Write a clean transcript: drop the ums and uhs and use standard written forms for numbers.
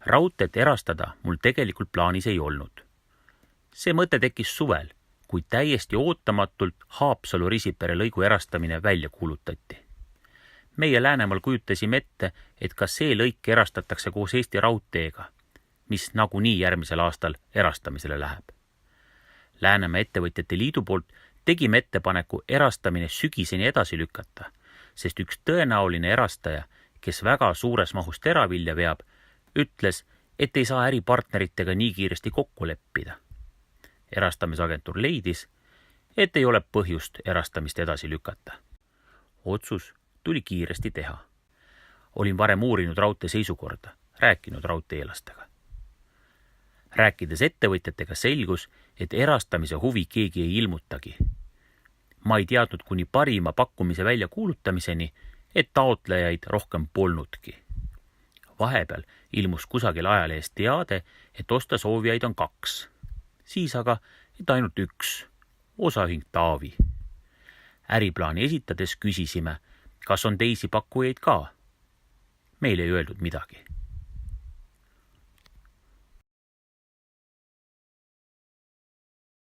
Raudteed erastada mul tegelikult plaanis ei olnud. See mõte tekkis suvel, kui täiesti ootamatult Haapsalu-Risipere lõigu erastamine välja kuulutati. Meie Läänemaal kujutasime ette, et ka see lõik erastatakse koos Eesti Raudteega, mis nagunii järgmisel aastal erastamisele läheb. Läänemaa ettevõtjate liidu poolt tegime ettepaneku erastamine sügiseni edasi lükata, sest üks tõenäoline erastaja, kes väga suures mahus teravilja veab, ütles, et ei saa äripartneritega nii kiiresti kokku leppida. Erastamisagentuur leidis, et ei ole põhjust erastamist edasi lükata. Otsus tuli kiiresti teha. Olin varem uurinud raudtee seisukorda, rääkinud raudteelastega. Rääkides ettevõtjatega selgus, et erastamise huvi keegi ei ilmutagi. Ma ei teadnud kuni parima pakkumise välja kuulutamiseni, et taotlejaid rohkem polnudki. Vahepeal ilmus kusagil ajalehes teade, et osta soovijaid on 2. Siis aga, et ainult 1, osaühing Taavi. Äriplaani esitades küsisime, kas on teisi pakkujaid ka. Meil ei öeldud midagi.